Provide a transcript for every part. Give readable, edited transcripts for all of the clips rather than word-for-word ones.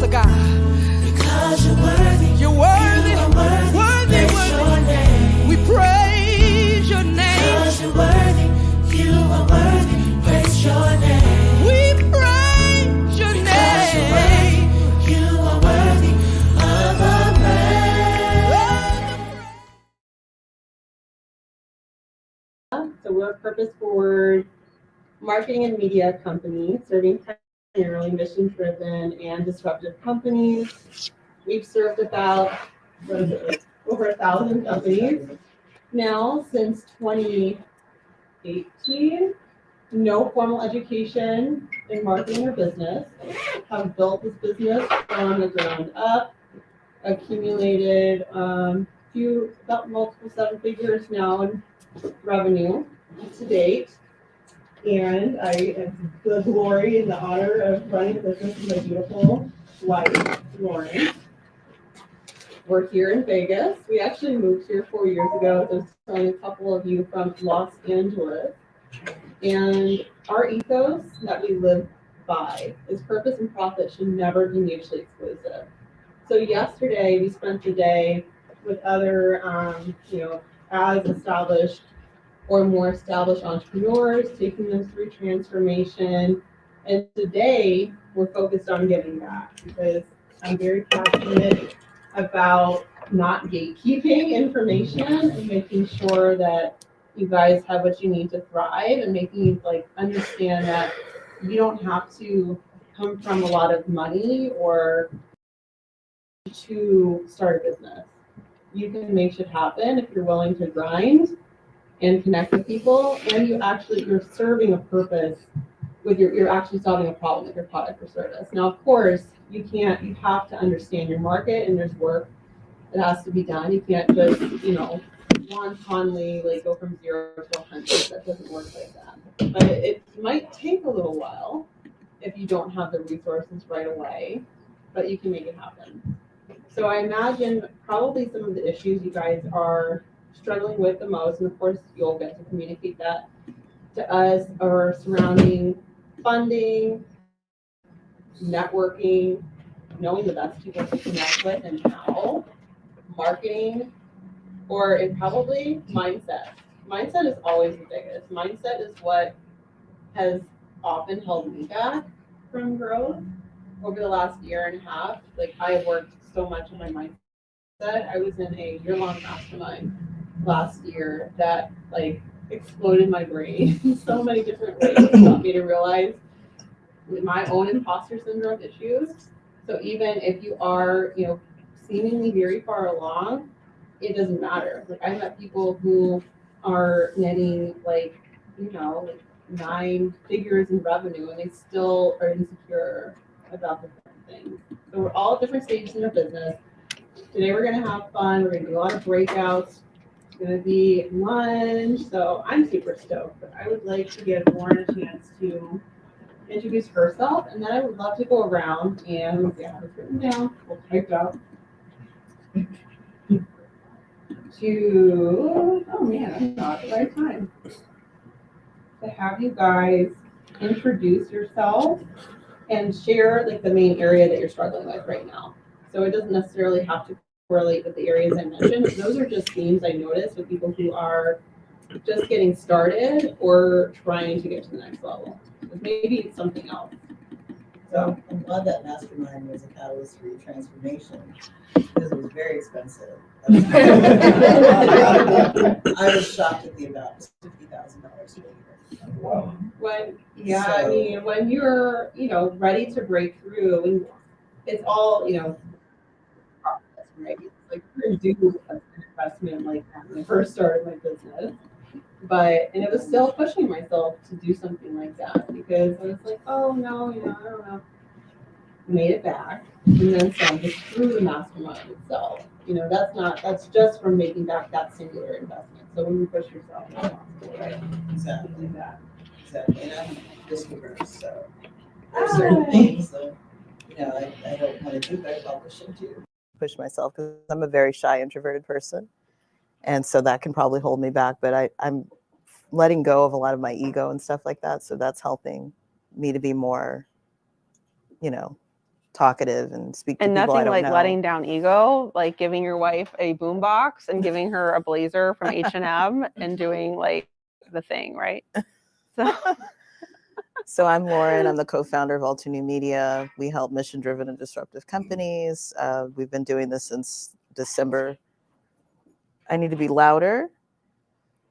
to God. Because you're worthy. You're worthy. You are worthy. Worthy, Praise your worthy. name. We praise your name. Because you're worthy. You are worthy. Praise your name. We praise your Because you're name. worthy. You are worthy of our praise. So we're a purpose-forward marketing and media company serving primarily mission-driven and disruptive companies. We've served about, over 1,000 companies now since 2018. No formal education in marketing or business. Have built this business from the ground up, accumulated about multiple seven figures now in revenue to date. And I have the glory and the honor of running the business with my beautiful wife, Lauren. We're here in Vegas. We actually moved here 4 years ago. I was telling a couple of you from Los Angeles. And our ethos that we live by is purpose and profit should never be mutually exclusive. So yesterday we spent the day with other, as established or more established entrepreneurs, taking them through transformation. And today we're focused on giving back because I'm very passionate about not gatekeeping information and making sure that you guys have what you need to thrive and making you understand that you don't have to come from a lot of money or to start a business. You can make shit happen if you're willing to grind and connect with people, and you're serving a purpose with you're actually solving a problem with your product or service. Now, of course, you have to understand your market, and there's work that has to be done. You can't just, wantonly go from 0 to 100. That doesn't work like that. But it might take a little while if you don't have the resources right away, but you can make it happen. So I imagine probably some of the issues you guys are struggling with the most, and of course you'll get to communicate that to us, are surrounding funding, networking, knowing the best people to connect with and how, marketing, and probably mindset. Mindset is always the biggest. Mindset is what has often held me back from growth over the last year and a half. I have worked so much on my mindset. I was in a year-long mastermind last year that exploded my brain in so many different ways. It helped me to realize my own imposter syndrome issues. So even if you are, seemingly very far along, it doesn't matter. I met people who are netting 9 figures in revenue, and they still are insecure about the different things. So we're all at different stages in our business. Today we're gonna have fun. We're gonna do a lot of breakouts. It's gonna be lunch, so I'm super stoked. But I would like to give Lauren a chance to introduce herself, and then I would love to go around and I have this written down. We'll type out. Oh man, I'm not at the right time. To have you guys introduce yourself and share the main area that you're struggling with right now. So it doesn't necessarily have to correlate with the areas I mentioned. Those are just themes I noticed with people who are just getting started or trying to get to the next level. Maybe it's something else. So I'm glad that mastermind was a catalyst for your transformation because it was very expensive. I was shocked at the amount. It was $50,000 a year. Wow. When you're ready to break through, and it's all process, right? It's we're gonna do an investment when I first started my business. And it was still pushing myself to do something like that because I was like, oh no, I don't know. Made it back, and then some just through the mastermind itself. That's just from making back that singular investment. So when you push yourself, it's possible, right? Exactly. Do that. Exactly. And I'm risk averse, so there's certain things that I don't want to do, but I probably should do. Push myself because I'm a very shy, introverted person. And so that can probably hold me back, but I'm letting go of a lot of my ego and stuff like that. So that's helping me to be more, talkative and speak to And people I nothing don't like know. letting down ego, like giving your wife a boombox and giving her a blazer from H&M and doing like the thing, right? So So I'm Lauren. I'm the co-founder of All Too New Media. We help mission-driven and disruptive companies. We've been doing this since December. I need to be louder.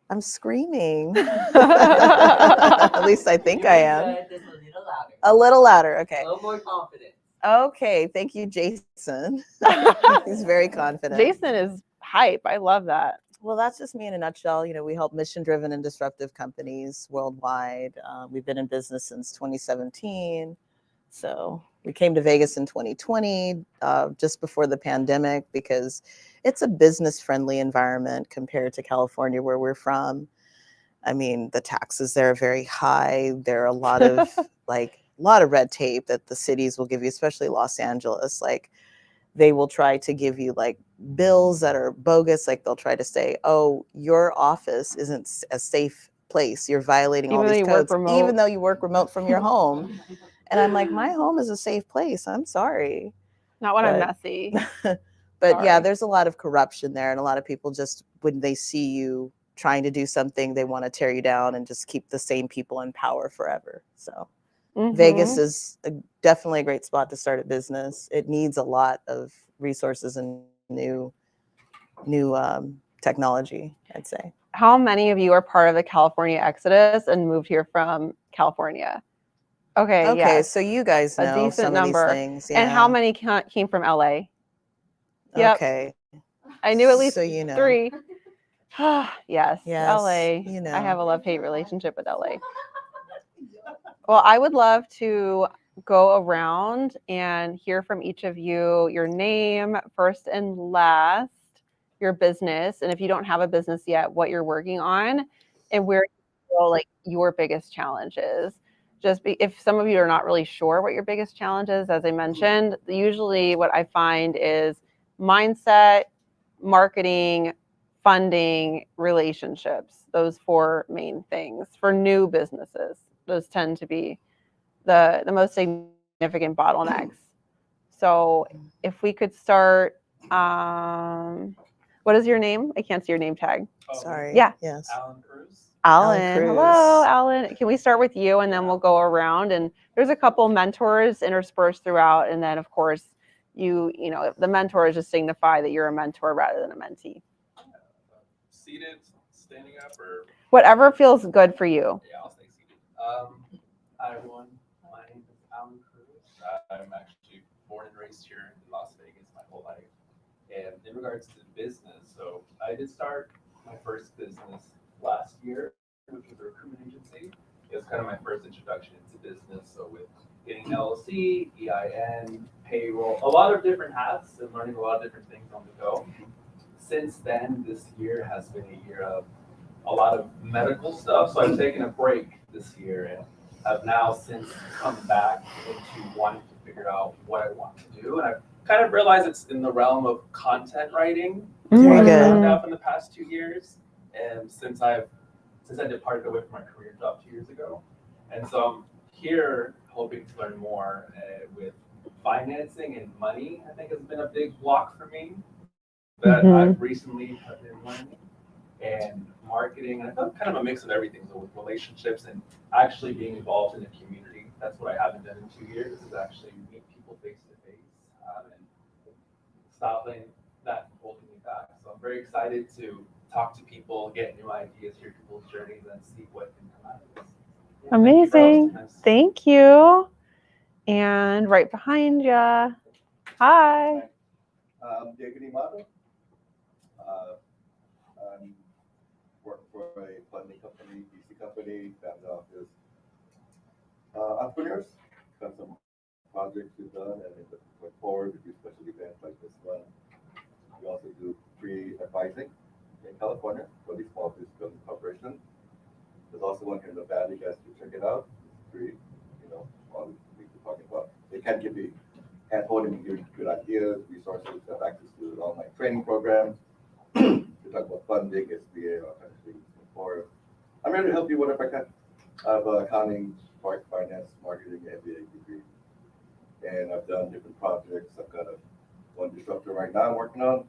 I'm screaming. At least I think I am. Just a little louder. A little louder. Okay. A little more confident. Okay. Thank you, Jason. He's very confident. Jason is hype. I love that. Well, that's just me in a nutshell. You know, we help mission-driven and disruptive companies worldwide. We've been in business since 2017. So we came to Vegas in 2020, just before the pandemic, because it's a business-friendly environment compared to California, where we're from. I mean, the taxes there are very high. There are a lot of red tape that the cities will give you, especially Los Angeles. Like, they will try to give you like bills that are bogus. Like, they'll try to say, oh, your office isn't a safe place. You're violating all Even though these you work codes, remote. even though you work remote from your home. And I'm like, my home is a safe place. I'm sorry. Not when I'm But- messy. But yeah, Sorry. there's a lot of corruption there. And a lot of people just, when they see you trying to do something, they want to tear you down and just keep the same people in power forever. So Vegas Mhm. is definitely a great spot to start a business. It needs a lot of resources and new technology, I'd say. How many of you are part of the California Exodus and moved here from California? Okay, Okay, yes. so you guys A know decent some number. of these things. And how yeah. many came from LA? Yep. Okay. I knew at least So you know. 3. Yes, Yes, LA. you know. I have a love-hate relationship with LA. Well, I would love to go around and hear from each of you, your name, first and last, your business, and if you don't have a business yet, what you're working on, and where you feel like your biggest challenge is. If some of you are not really sure what your biggest challenge is, as I mentioned, usually what I find is mindset, marketing, funding, relationships. Those 4 main things for new businesses. Those tend to be the most significant bottlenecks. So if we could start, what is your name? I can't see your name tag. Sorry. Yeah. Yes. Alan Cruz. Alan. Cruz. Hello, Alan. Can we start with you and then we'll go around? And there's a couple mentors interspersed throughout. And then, of course, you know, the mentor just signify that you're a mentor rather than a mentee. Seated, standing up, or Whatever feels good for you. yeah, I'll stay seated. Hi everyone, my name is Alan Cruz. I'm actually born and raised here in Las Vegas my whole life. And in regards to business, so I did start my first business last year, which was a recruitment agency. It was kind of my first introduction into business. So with getting an LLC, EIN, payroll, a lot of different hats and learning a lot of different things on the go. Since then, this year has been a year of a lot of medical stuff. So I've taken a break this year and I've now since come back into wanting to figure out what I want to do. And I've kind of realized it's in the realm of content writing. Very I've good. found out in the past 2 years. And since I departed away from my career job 2 years ago. And so I'm here hoping to learn more with financing and money, I think has been a big block for me that I've recently been learning, and marketing, and I've done kind of a mix of everything, so with relationships and actually being involved in the community. That's what I haven't done in 2 years, is actually meet people face to face and stop letting that holding me back. So I'm very excited to talk to people, get new ideas, hear people's journeys, and see what can come out of this. Yeah, Amazing. Thank you for hosting us. Thank you. And right behind you. Hi. I'm Diego Mato. I'm working for a funding company, VC company, family office. Entrepreneurs, got some projects we've done, and going forward, we do special events like this one. We also do free advising in California for the small business building corporation. There's also one here in Nevada. You guys can check it out. It's free. You know, all the things we're talking about. They can give you hand holding and give you good ideas, resources, have access to online training programs. We talk about funding, SBA, all kinds of things. Or I'm ready to help you whatever I can. I have accounting, finance, marketing, MBA degree. and I've done different projects. I've got one disruptor right now I'm working on.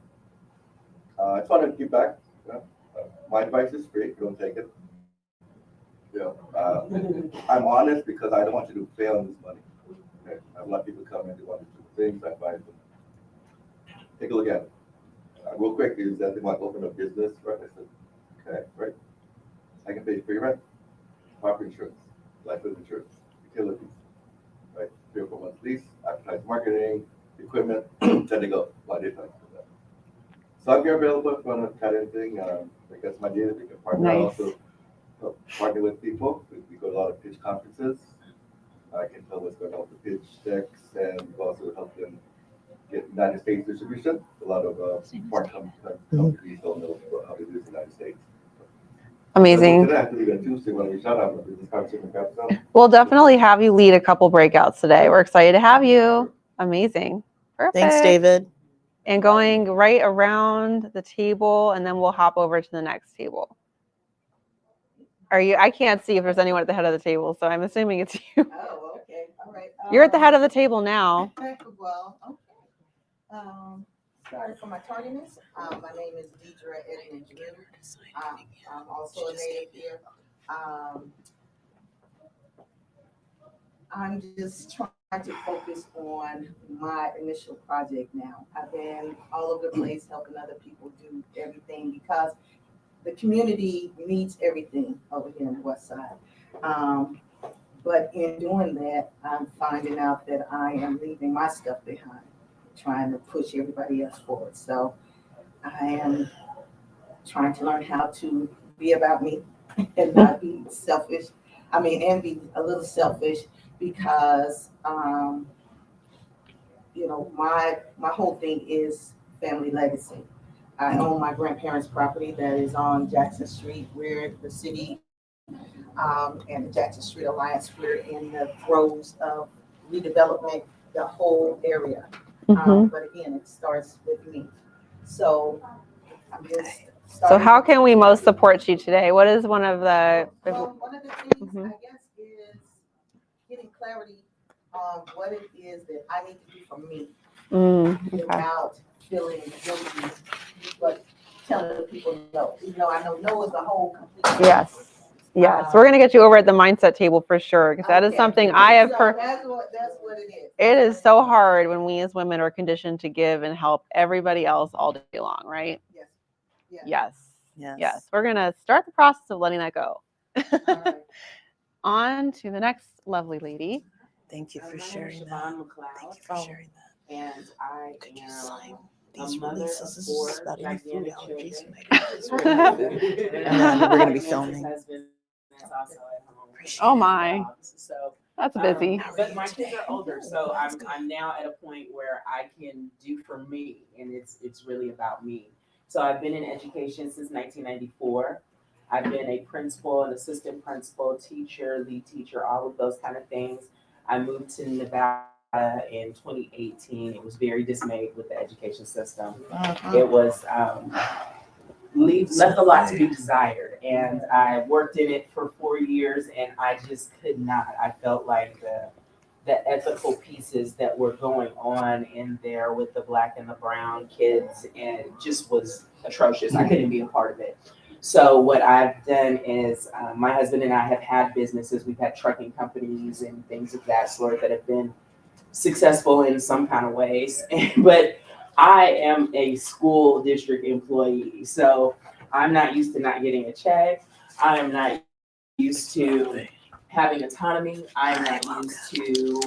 I just wanted to give back. You know? My advice is free. Don't take it. You know, I'm honest because I don't want you to fail in this money. Okay? I have a lot of people come in, they want to do things. I advise them. Take a look at it. Real quick, is that they want to open a business, right? I said, okay, right. I can pay for your rent, property insurance, life insurance, utilities, right? 3 or 4 months lease, advertising, marketing, equipment, then they go. Why did I do that? So I'm here available if you want to cut anything. I guess my data, we can partner. Nice. Also partner with people. We go to a lot of pitch conferences. I can tell what's going on with the pitch decks, and we also help them get United States distribution. A lot of foreign companies don't know how to do this in the United States. Amazing. Tuesday when we shut up, this conversation got done. We'll definitely have you lead a couple breakouts today. We're excited to have you. Amazing. Perfect. Thanks, David. And going right around the table, and then we'll hop over to the next table. Are you? I can't see if there's anyone at the head of the table, so I'm assuming it's you. Oh, okay, all right. You're at the head of the table now. Well, okay. Sorry for my tardiness. My name is Deidre Edmond Jim. I'm also a native here. I'm just trying to focus on my initial project now. I've been all over the place helping other people do everything because the community needs everything over here on the west side. But in doing that, I'm finding out that I am leaving my stuff behind, trying to push everybody else forward. So I am trying to learn how to be about me and not be selfish. And be a little selfish because, my whole thing is family legacy. I own my grandparents' property that is on Jackson Street, where the city and the Jackson Street Alliance, we're in the throes of redevelopment, the whole area. But again, it starts with me. So I'm just. So how can we most support you today? What is one of the? Well, one of the things I guess is getting clarity on what it is that I need to do for me without feeling guilty, but telling the people no. Even though I know no is the whole complete. Yes. Yes, we're gonna get you over at the mindset table for sure, because that is something I have heard. That's what it is. It is so hard when we as women are conditioned to give and help everybody else all day long, right? Yes. Yes. We're gonna start the process of letting that go. All right. On to the next lovely lady. Thank you for My name is sharing that. Siobhan McLeod, Thank you for sharing that. and I Could you am sign a these mother releases? of This is 4 about any food gigantic allergies. children. And then we're gonna be My filming. husband is also at home. Oh my. So That's busy. but my kids are older, so I'm now at a point where I can do for me, and it's really about me. So I've been in education since 1994. I've been a principal, an assistant principal, teacher, lead teacher, all of those kind of things. I moved to Nevada in 2018. It was very dismayed with the education system. It was left a lot to be desired, and I worked in it for 4 years, and I just could not. I felt like the ethical pieces that were going on in there with the Black and the brown kids, and it just was atrocious. I couldn't be a part of it. So what I've done is my husband and I have had businesses. We've had trucking companies and things of that sort that have been successful in some kind of ways. But I am a school district employee, so I'm not used to not getting a check. I am not used to having autonomy. I'm not used to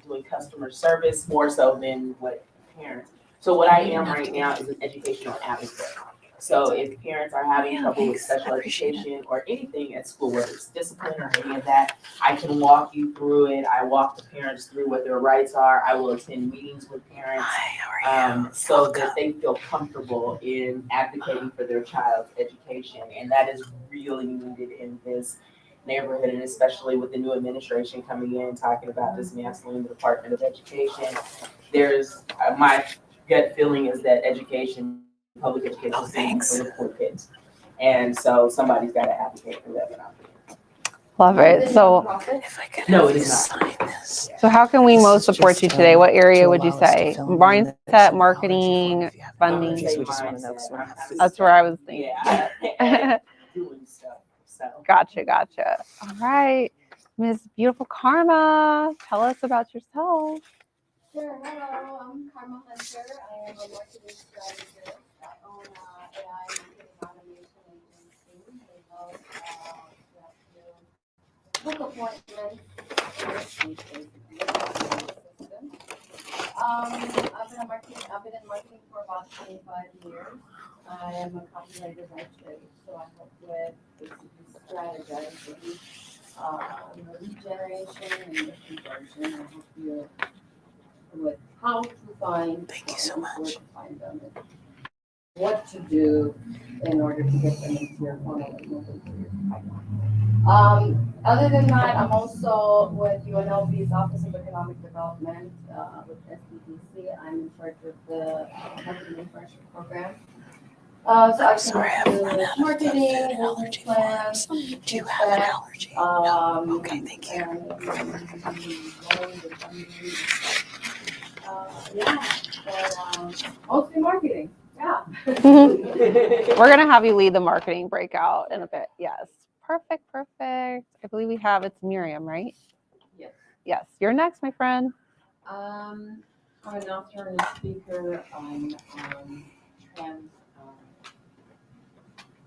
doing customer service more so than what parents. So what I am right now is an educational advocate. So if parents are having trouble with special education or anything at school, whether it's discipline or any of that, I can walk you through it. I walk the parents through what their rights are. I will attend meetings with parents so that they feel comfortable in advocating for their child's education. And that is really needed in this neighborhood, and especially with the new administration coming in, talking about dismantling the Department of Education. There's my gut feeling is that public education is for the poor kids. And so somebody's got to advocate for them. Love it. So, No, it is not. so how can we This most is support just, you today? What area to would you allow us to say? film on this Mindset, and marketing, allergy form if you have funding. allergies. We just want to know because we don't have food. That's where I was thinking. Yeah. Doing stuff. So. Gotcha. All right. Ms. Beautiful Karma, tell us about yourself. Sure. Hello, I'm Karma Hunter. I am a marketing strategist. I own AI marketing automation agency. We help book appointments system. I've been in marketing for about 25 years. I am a copywriter by trade, so I help with basically strategizing lead generation and the conversion. I help you with how to find. Thank you so much. Where to find them and what to do in order to get them into your funnel and move into your pipeline. Other than that, I'm also with UNLV's Office of Economic Development with SDDC. I'm in charge of the Company Mentorship Program. So I can do marketing, business plans, Do you have an allergy? Okay, thank you. Mostly marketing. Yeah. We're going to have you lead the marketing breakout in a bit. Yes. Perfect. I believe we have, it's Miriam, right? Yes. Yes. You're next, my friend. I'm an author and a speaker on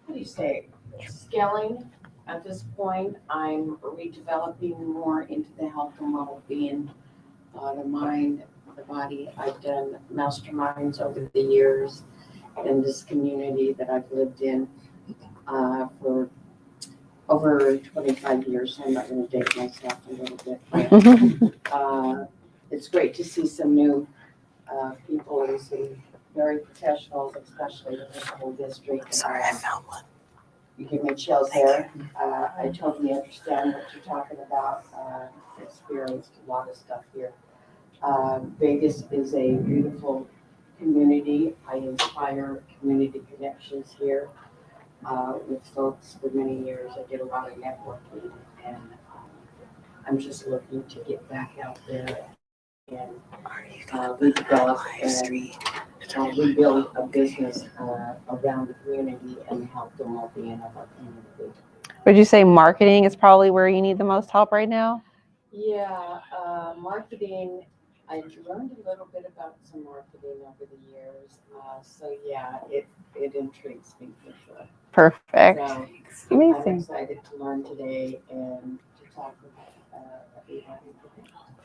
how do you say, scaling. At this point, I'm redeveloping more into the health and well-being, the mind, the body. I've done masterminds over the years in this community that I've lived in for over 25 years. So I'm not going to date myself a little bit. But, it's great to see some new people and some very professionals, especially in this whole district. Sorry, I found one. You give me chills there. I totally understand what you're talking about. Experienced a lot of stuff here. Vegas is a beautiful community. I inspire community connections here with folks for many years. I did a lot of networking, and I'm just looking to get back out there and redevelop and rebuild a business around the community and help the well-being of our community. Would you say marketing is probably where you need the most help right now? Yeah, marketing, I learned a little bit about some marketing over the years. So yeah, it intrigues me for sure. Perfect. So I'm Amazing. excited to learn today and to talk with everybody.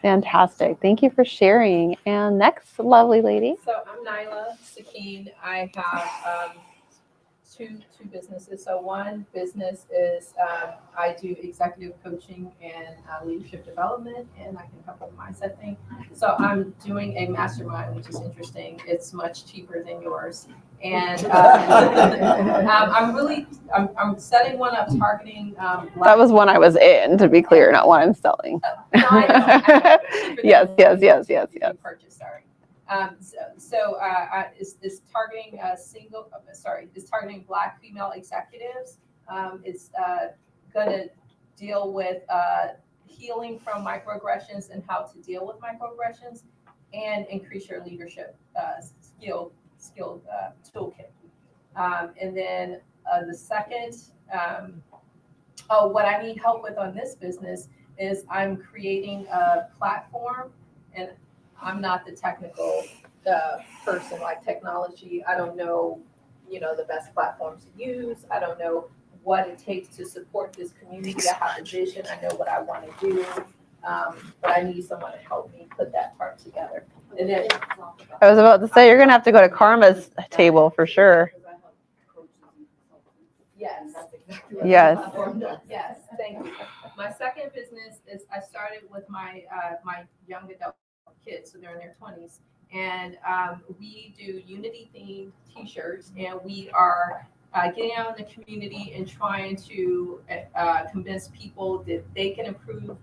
Fantastic. Thank you for sharing. And next, lovely lady. So I'm Nyla Sakine. I have two businesses. So one business is I do executive coaching and leadership development, and I can help with the mindset thing. So I'm doing a mastermind, which is interesting. It's much cheaper than yours, and I'm setting one up targeting. That was one I was in, to be clear, not one I'm selling. Yes. Purchase, sorry. Is targeting is targeting Black female executives. It's going to deal with healing from microaggressions and how to deal with microaggressions, and increase your leadership skill toolkit. And then the second, what I need help with on this business is I'm creating a platform, and I'm not the technical person like technology. I don't know, the best platforms to use. I don't know what it takes to support this community. I have a vision. I know what I want to do, but I need someone to help me put that part together. And then I was about to say, you're going to have to go to Karma's table for sure. Yes, that's exactly what Yes. the platform does. Yes, thank you. My second business is I started with my my young adult kids, so they're in their 20s, and we do Unity themed T-shirts, and we are getting out in the community and trying to convince people that they can improve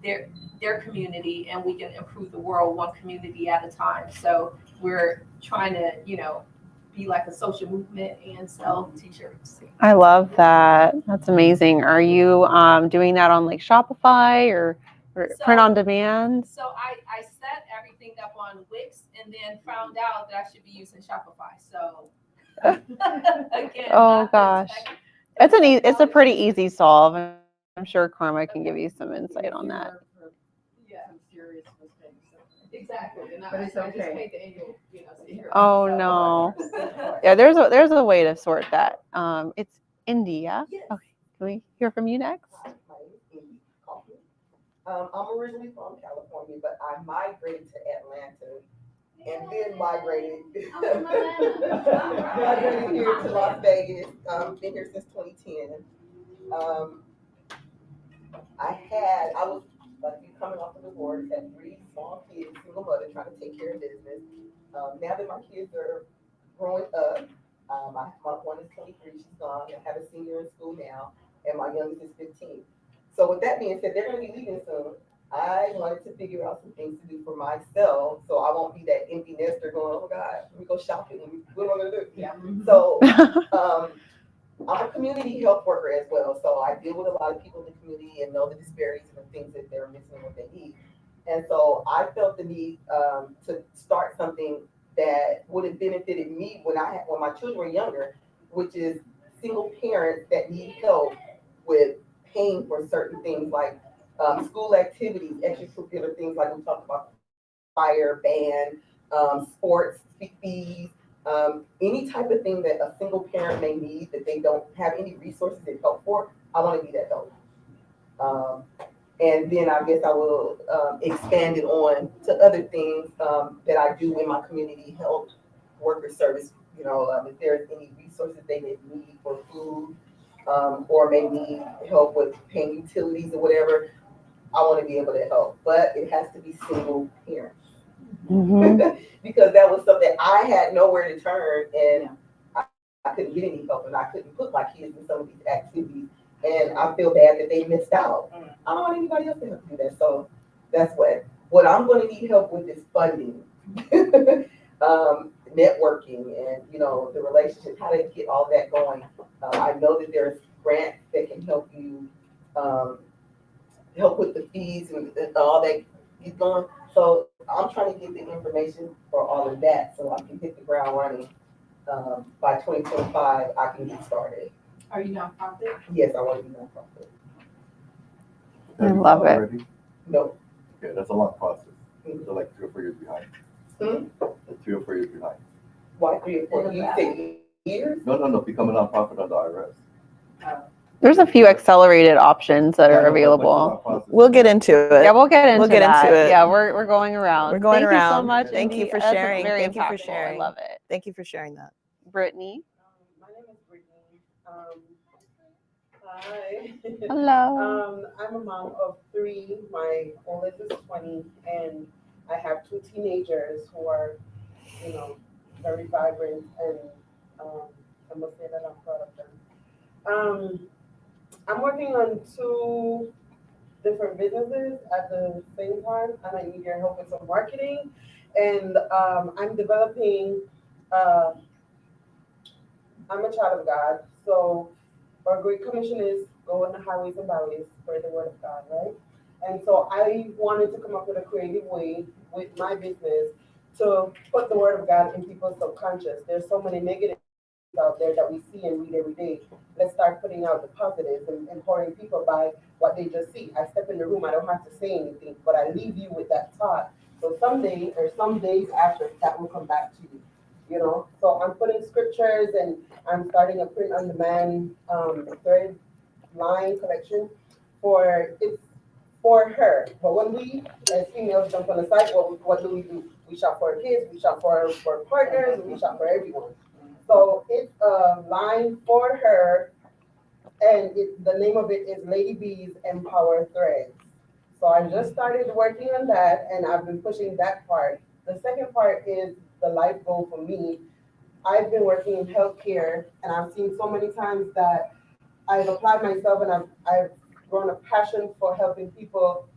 their community, and we can improve the world one community at a time. So we're trying to be like a social movement and sell t-shirts. I love that. That's amazing. Are you doing that on like Shopify or print on demand? So I set everything up on Wix and then found out that I should be using Shopify. So again, Oh not the gosh, tech- it's a pretty easy solve. I'm sure Karma can give you some insight on that. Yeah, Some serious mistakes. exactly. And But it's I just okay. paid the annual, so here. Oh no. Yeah, there's a way to sort that. It's India. Yes. Okay, can we hear from you next? Hi, my name is Indy Kaufman. I'm originally from California, but I migrated to Atlanta and then migrated, migrated here to Las Vegas. Been here since 2010. I was like coming off of divorce, had 3 small kids, single mother trying to take care of business. Now that my kids are growing up, my one is 23, she's gone. I have a senior in school now, and my youngest is 15. So with that being said, they're going to be leaving soon. I wanted to figure out some things to do for myself, so I won't be that empty nester going, oh God, let me go shopping. What am I going to do? Yeah. So I'm a community health worker as well, so I deal with a lot of people in the community and know the disparities and the things that they're missing and what they need. And so I felt the need to start something that would have benefited me when my children were younger, which is single parents that need help with paying for certain things like school activities, extracurricular things like we talked about, fire, band, sports fees, any type of thing that a single parent may need that they don't have any resources and help for. I want to be that help. And then I guess I will expand it on to other things that I do in my community health worker service. If there's any resources they may need for food or may need help with paying utilities or whatever, I want to be able to help. But it has to be single parents. Mm-hmm. Because that was something I had nowhere to turn, and I couldn't get any help, and I couldn't put my kids in some of these activities. And I feel bad that they missed out. I don't want anybody else to have to do that. So that's what I'm going to need help with is funding, networking, and the relationship, how to get all that going. I know that there's grants that can help you help with the fees and all that get going. So I'm trying to get the information for all of that so I can hit the ground running. By 2025, I can get started. Are you nonprofit? Yes, I want to be nonprofit. I love it. Already? No. Okay, that's a long process. They're like 3 or 4 years behind. They're 3 or 4 years behind. Why 3 or 4 years? You say years? No. Become a nonprofit on the IRS. There's a few accelerated options that Yeah, I are know, but it's a available. long process. We'll get into it. Yeah, we'll get into We'll get that. into it. Yeah, we're going around. We're going Thank around. you so much. Thank you Indy. for That's sharing. Very Thank you for impactful. sharing. I love it. Thank you for sharing that. Brittany. My name is Brittany. Hi. Hello. I'm a mom of 3. My oldest is 20, and I have 2 teenagers who are, very vibrant, and I must say that I'm proud of them. I'm working on 2 different businesses at the same time, and I need your help with some marketing. And I'm developing. I'm a child of God, so our Great Commission is go on the highways and byways, spread the word of God, right? And so I wanted to come up with a creative way with my business to put the word of God in people's subconscious. There's so many negatives out there that we see and read every day. Let's start putting out the positives and empowering people by what they just see. I step in the room, I don't have to say anything, but I leave you with that thought. So someday or some days after, that will come back to you. So I'm putting scriptures, and I'm starting a print on demand thread line collection it's for her. But when we as females jump on the site, what do? We shop for our kids, we shop for partners, and we shop for everyone. So it's a line for her, and the name of it is Lady B's Empower Threads. So I just started working on that, and I've been pushing that part. The second part is the life goal for me. I've been working in healthcare, and I've seen so many times that I've applied myself, and I've grown a passion for helping people,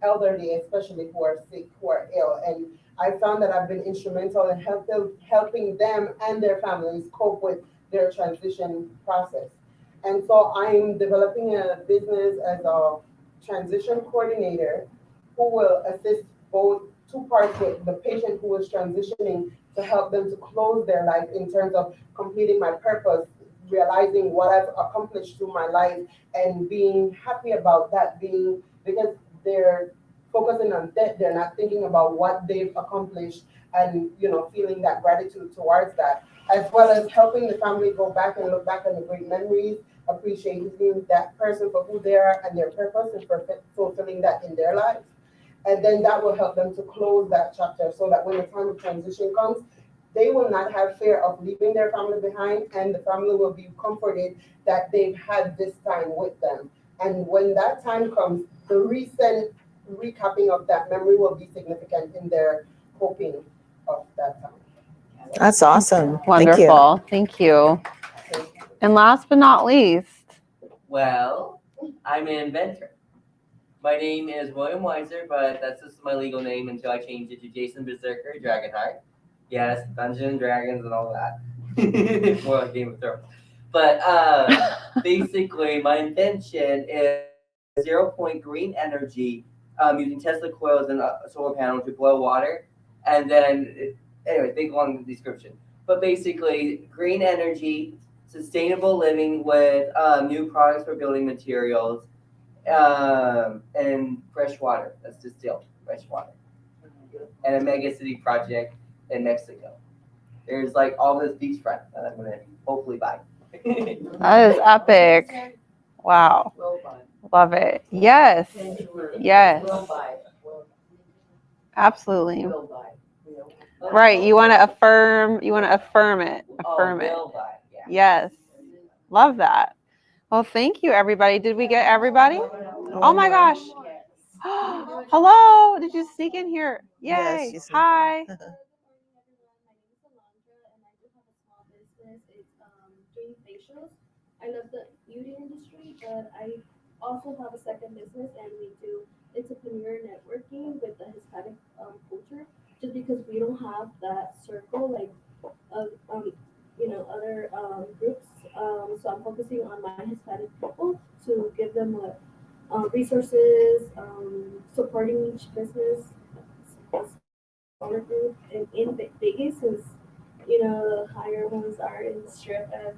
elderly especially, who are sick, who are ill. And I found that I've been instrumental in helping them and their families cope with their transition process. And so I'm developing a business as a transition coordinator who will assist both two parts with the patient who is transitioning to help them to close their life in terms of completing my purpose, realizing what I've accomplished through my life and being happy about that, being because they're focusing on death, they're not thinking about what they've accomplished and feeling that gratitude towards that, as well as helping the family go back and look back on the great memories, appreciating that person for who they are and their purpose and fulfilling that in their lives. And then that will help them to close that chapter so that when the time of transition comes, they will not have fear of leaving their family behind, and the family will be comforted that they've had this time with them. And when that time comes, the recent recapping of that memory will be significant in their coping of that time. That's awesome. Wonderful. Thank you. And last but not least, Well, I'm an inventor. My name is William Weiser, but that's just my legal name until I change it to Jason Berserker Dragonheart. Yes, Dungeons and Dragons and all that. More like Game of Thrones. But basically, my invention is 0-point green energy using Tesla coils and a solar panel to boil water. And then, anyway, think along the description. But basically, green energy, sustainable living with new products for building materials, and fresh water. That's distilled fresh water. And a mega city project in Mexico. There's like all this beachfront that I'm gonna hopefully buy. that is epic. Wow. Love it. Yes. Yes. Absolutely. Right. You want to affirm it. Affirm it. Yes. Love that. Well, thank you, everybody. Did we get everybody? Oh my gosh. Hello. Did you sneak in here? Yay. Yes, Hi. Doing facials. I love the beauty industry, but I also have a second business and we do entrepreneur networking with the Hispanic culture. Just because we don't have that circle like of other groups, so I'm focusing on my Hispanic people to give them resources, supporting each business, smaller group, and in Vegas since the higher ones are in the strip, and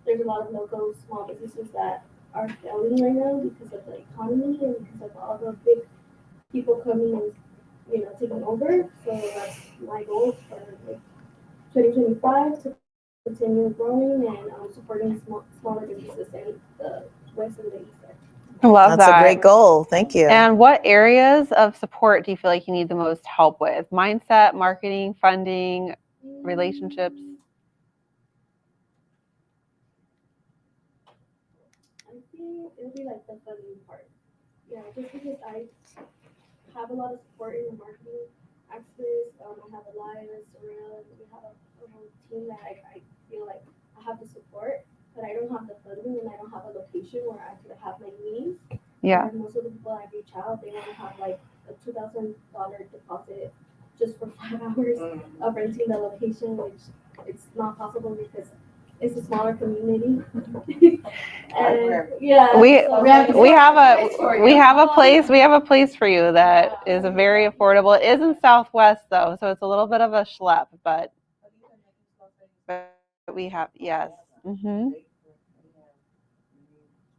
there's a lot of local small businesses that are failing right now because of the economy and because of all the big people coming and taking over. So that's my goal for 2025 to continue growing and supporting smaller businesses in the west and the east side. I love That's that. a great goal. Thank you. And what areas of support do you feel like you need the most help with? Mindset, marketing, funding, relationships? I think it'll be like the funding part. Yeah, just because I have a lot of support in the marketing axis. I have Elias, Sorrel, we have a whole team that I feel like I have the support, but I don't have the funding and I don't have a location where I could have my meetings. Yeah. And most of the people I reach out, they want to have like a $2,000 deposit just for 5 hours of renting the location, which it's not possible because it's a smaller community. And yeah, We so have a place for you that is very affordable. It is in Southwest though, so it's a little bit of a schlep, but we have yes. Mm-hmm.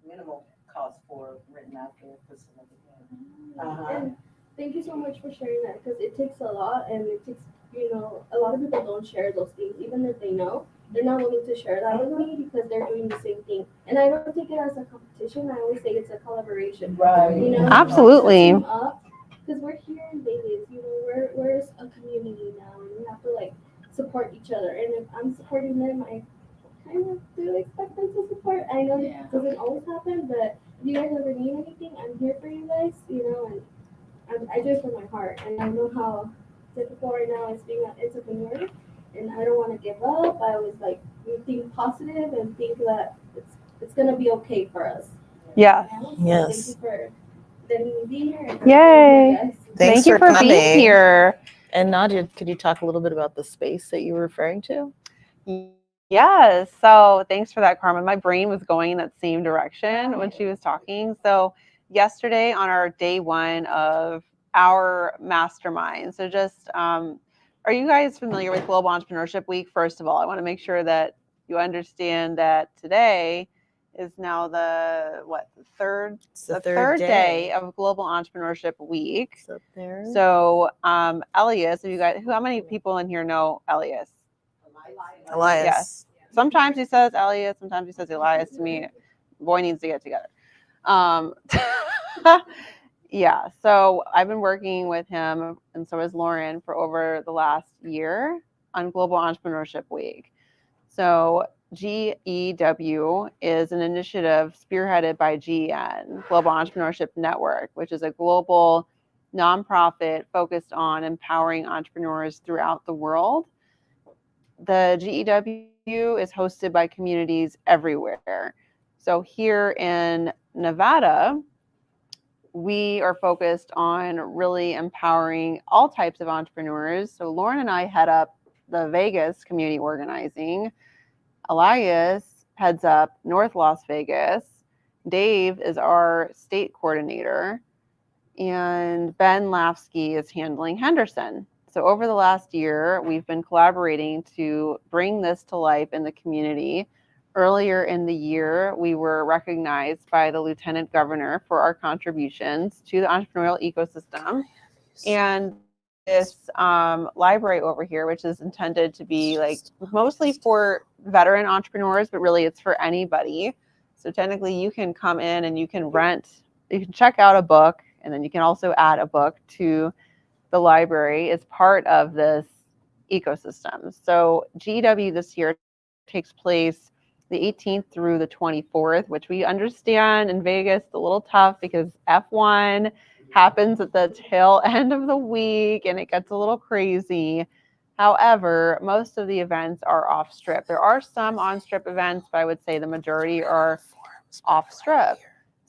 Minimal cost for renting out their facility. And thank you so much for sharing that because it takes a lot, and it takes a lot of people don't share those things, even if they know. They're not willing to share that with me because they're doing the same thing. And I don't take it as a competition. I always say it's a collaboration. Right. Absolutely. Because we're here in Vegas, we're a community now, and we have to support each other. And if I'm supporting them, I kind of do expect them to support. I know it doesn't always happen, but if you guys ever need anything, I'm here for you guys, and I do it from my heart. And I know how difficult right now is being an entrepreneur. And I don't want to give up. I always think positive and think that it's gonna be okay for us. Yeah. So Yes. thank you for letting me be here. Yay! Thanks Thank you for being coming. here. And Nadia, could you talk a little bit about the space that you were referring to? Yes. So thanks for that, Carmen. My brain was going in that same direction when she was talking. So yesterday on our day one of our mastermind. So just, are you guys familiar with Global Entrepreneurship Week? First of all, I want to make sure that you understand that today is now the third It's the third day of Global Entrepreneurship Week. It's up there. So Elias, have you guys, how many people in here know Elias? Elias. Yes. Sometimes he says Elias, sometimes he says Elias to me. Boy needs to get together. Yeah, so I've been working with him, and so has Lauren, for over the last year on Global Entrepreneurship Week. So GEW is an initiative spearheaded by GEN, Global Entrepreneurship Network, which is a global nonprofit focused on empowering entrepreneurs throughout the world. The GEW is hosted by communities everywhere. So here in Nevada, we are focused on really empowering all types of entrepreneurs. So Lauren and I head up the Vegas community organizing. Elias heads up North Las Vegas. Dave is our state coordinator. And Ben Lafsky is handling Henderson. So over the last year, we've been collaborating to bring this to life in the community. Earlier in the year, we were recognized by the Lieutenant Governor for our contributions to the entrepreneurial ecosystem. And this library over here, which is intended to be like mostly for veteran entrepreneurs, but really it's for anybody. So technically you can come in and you can check out a book, and then you can also add a book to the library as part of this ecosystem. So GEW this year takes place the 18th through the 24th, which we understand in Vegas is a little tough because F1 happens at the tail end of the week and it gets a little crazy. However, most of the events are off strip. There are some on strip events, but I would say the majority are off strip.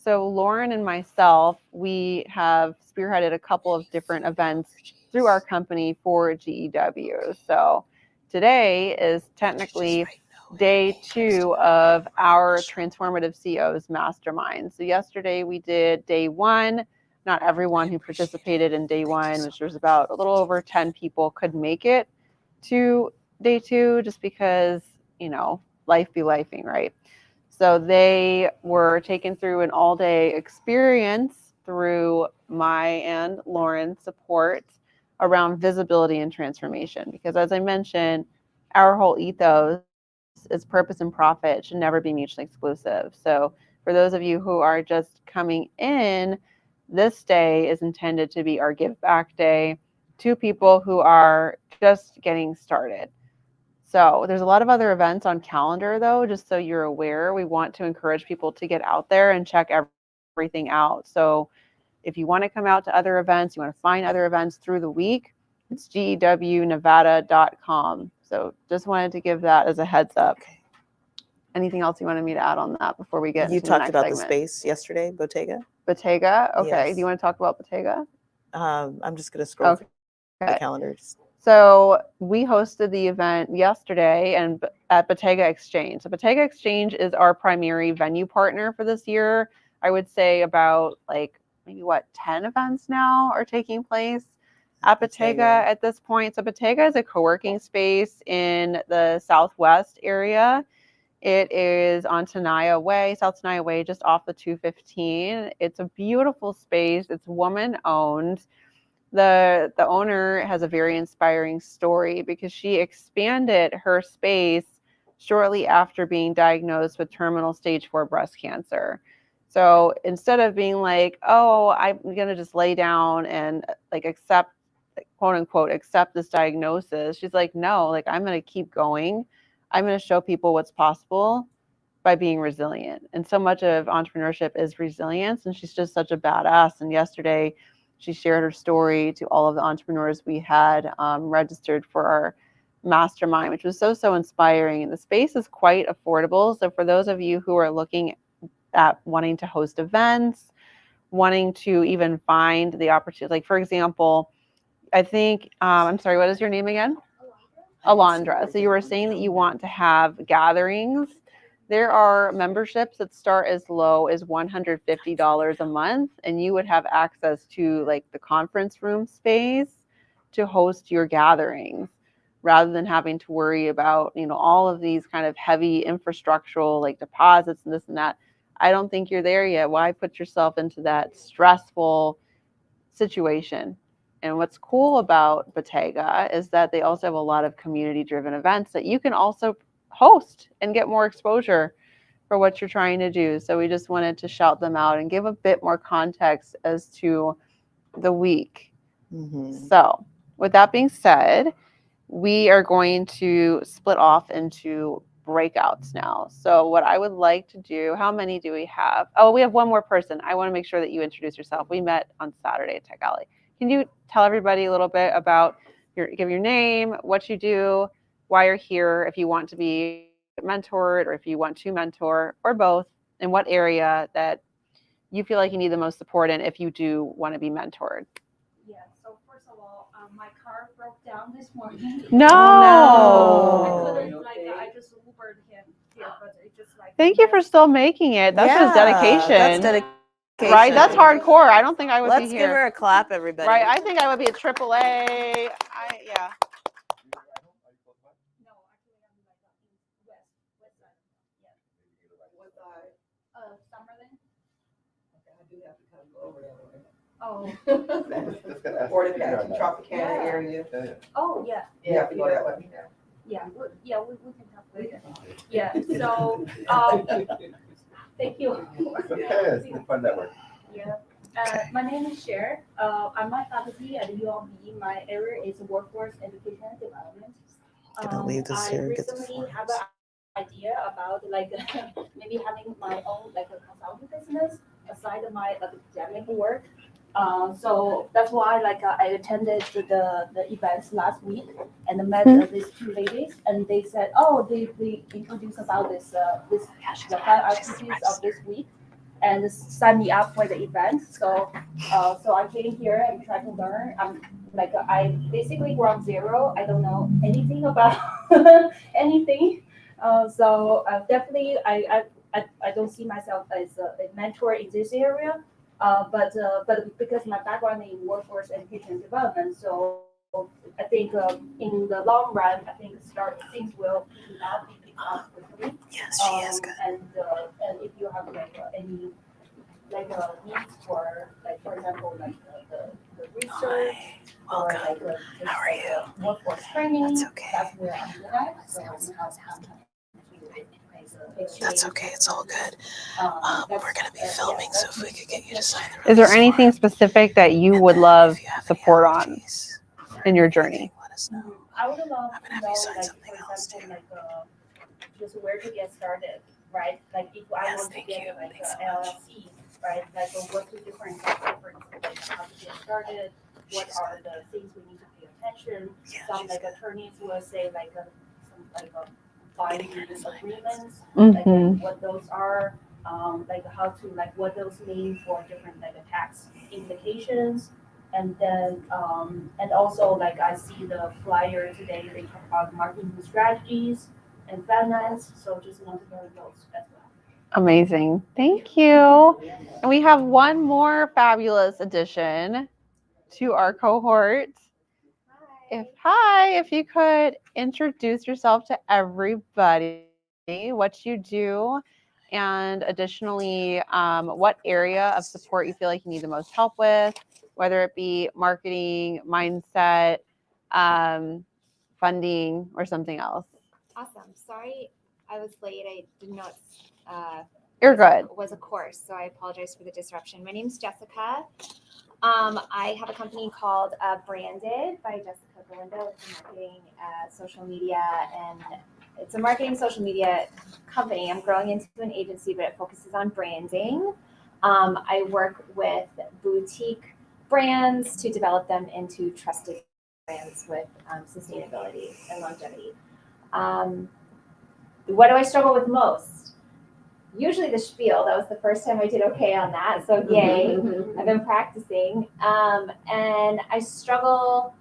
So Lauren and myself, we have spearheaded a couple of different events through our company for GEW. So today is technically day 2 of our Transformative CEOs Mastermind. So yesterday we did day 1. Not everyone who participated in day 1, which was about a little over 10 people, could make it to day 2 just because, life be lifing, right? So they were taken through an all-day experience through my and Lauren's support around visibility and transformation. Because as I mentioned, our whole ethos is purpose and profit should never be mutually exclusive. So for those of you who are just coming in, this day is intended to be our give back day to people who are just getting started. So there's a lot of other events on calendar though, just so you're aware. We want to encourage people to get out there and check everything out. So if you want to come out to other events, you want to find other events through the week, it's gewnevada.com. So just wanted to give that as a heads up. Okay. Anything else you wanted me to add on that before we get into the next segment? You talked about the space yesterday, Bottega. Bottega? Okay. Yes. Do you want to talk about Bottega? I'm just going to scroll through the calendars. So we hosted the event yesterday and at Bottega Exchange. So Bottega Exchange is our primary venue partner for this year. I would say about maybe 10 events now are taking place at Bottega at this point. So Bottega is a co-working space in the Southwest area. It is on Tenaya Way, South Tenaya Way, just off the 215. It's a beautiful space. It's woman owned. The owner has a very inspiring story because she expanded her space shortly after being diagnosed with terminal stage 4 breast cancer. So instead of being like, oh, I'm going to just lay down and accept, quote unquote, accept this diagnosis, she's like, no, I'm going to keep going. I'm going to show people what's possible by being resilient. And so much of entrepreneurship is resilience. And she's just such a badass. And yesterday, she shared her story to all of the entrepreneurs we had registered for our mastermind, which was so inspiring. And the space is quite affordable. So for those of you who are looking at wanting to host events wanting to even find the opportunity. Like, for example, I think, I'm sorry, what is your name again? Alondra. So you were saying that you want to have gatherings. There are memberships that start as low as $150 a month, and you would have access to like the conference room space to host your gatherings rather than having to worry about, all of these kind of heavy infrastructural like deposits and this and that. I don't think you're there yet. Why put yourself into that stressful situation? And what's cool about Bottega is that they also have a lot of community-driven events that you can also host and get more exposure for what you're trying to do. So we just wanted to shout them out and give a bit more context as to the week. So with that being said, we are going to split off into breakouts now. So what I would like to do, how many do we have? Oh, we have one more person. I want to make sure that you introduce yourself. We met on Saturday at Tech Alley. Can you tell everybody a little bit about give your name, what you do, why you're here, if you want to be mentored or if you want to mentor or both, and what area that you feel like you need the most support in if you do want to be mentored? Yeah, so first of all, my car broke down this morning. No. I couldn't, I just Ubered him here, but it just Thank you for still making it. That's just dedication. That's dedication. Right? That's hardcore. I don't think I would Let's be here. give her a clap, everybody. Right? I think I would be a AAA. Yeah. No, actually, I'm west side. Yeah. What side? Summerlin. Okay, I do have to kind of go over that way. Oh. Just gotta ask Or if the you're on that. Tropicana area. Yeah. Oh, yeah. You have to go that way. Yeah, we can talk later. Yeah, so, thank you. Okay, it's fun network. Yeah. My name is Cher. I'm my faculty at ULB. My area is workforce education and development. Gonna leave this here and get the recently forms. have an idea about maybe having my own a consulting business aside of my academic work. So that's why I attended the events last week and met these two ladies, and they said, oh, they introduced about this the 5 activities of this week, and sign me up for the event. So I came here and tried to learn. I basically ground zero. I don't know anything about anything. So definitely I don't see myself as a mentor in this area. But because my background in workforce education and development, so I think in the long run, I think things will pick up quickly. Yes, she is good. And if you have any needs for for example the research or How are you? workforce training, That's okay. that's where I'm good at. So we have That's okay. It's all good. We're gonna be filming, so if we could get you to sign the Is there release anything form. specific that you would And then love if you have any support on allergies in your or journey? anything, let us know. I would love I'm to gonna have know, you sign something for else example, too. just where to get started, right? If I Yes, want to thank get you. an Thanks so much. LLC, right? What's the difference, how to get started? What She's are the things we need to pay attention? Yeah, Some she's good. attorneys will say some binding agreements, Mhm. what those are, how to what those mean for different tax implications. And then and also I see the flyer today, they talk about marketing strategies and finance, so just want to learn those as well. Amazing. Thank you. And we have one more fabulous addition to our cohort. If you could introduce yourself to everybody, what you do, and additionally, what area of support you feel like you need the most help with, whether it be marketing, mindset, funding, or something else. Awesome. Sorry I was late. I did not. You're good. Was a course, so I apologize for the disruption. My name is Jessica. I have a company called Branded by Jessica Galindo. It's a marketing, social media, and it's a marketing social media company. I'm growing into an agency, but it focuses on branding. I work with boutique brands to develop them into trusted brands with sustainability and longevity. What do I struggle with most? usually the spiel. That was the first time I did okay on that. So yay. I've been practicing. And I struggle.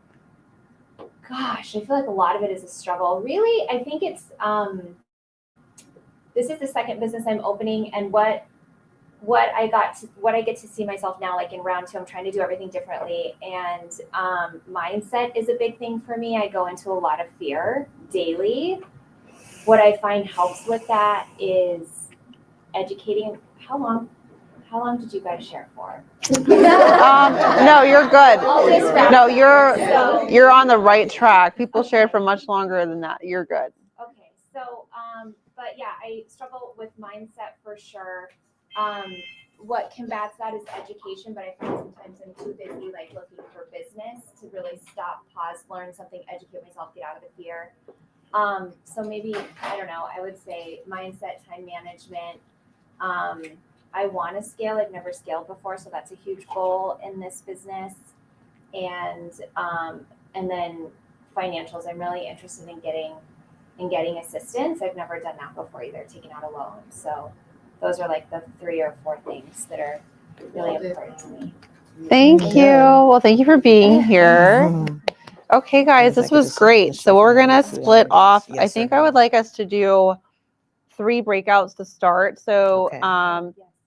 Gosh, I feel like a lot of it is a struggle. Really, I think it's this is the second business I'm opening, and what I get to see myself now, like in round 2, I'm trying to do everything differently. And mindset is a big thing for me. I go into a lot of fear daily. What I find helps with that is educating. How long did you guys share for? No, you're good. Always No, fast. you're on the right track. People shared for much longer than that. You're good. Okay, so but yeah, I struggle with mindset for sure. What combats that is education, but I find sometimes I'm too busy like looking for business to really stop, pause, learn something, educate myself, get out of the fear. So maybe, I don't know, I would say mindset, time management. I want to scale. I've never scaled before, so that's a huge goal in this business. And then financials. I'm really interested in getting assistance. I've never done that before either, taking out a loan. So those are like the 3 or 4 things that are really important to me. Thank you. Well, thank you for being here. Okay, guys, this was great. So we're going to split off. I think I would like us to do 3 breakouts to start. So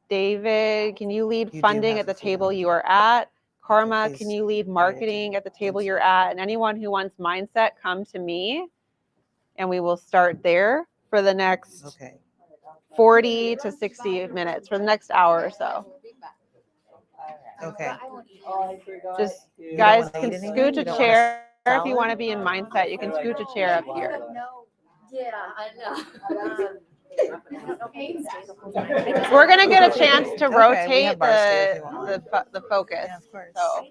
David, can you lead funding at the table you are at? Karma, can you lead marketing at the table you're at? And anyone who wants mindset, come to me. And we will start there for the next 40 to 60 minutes, for the next hour or so. Okay. Just, guys, can scooch a chair if you want to be in mindset. You can scooch a chair up here. Yeah, I know. We're gonna get a chance to rotate the focus. Yeah, of course. So.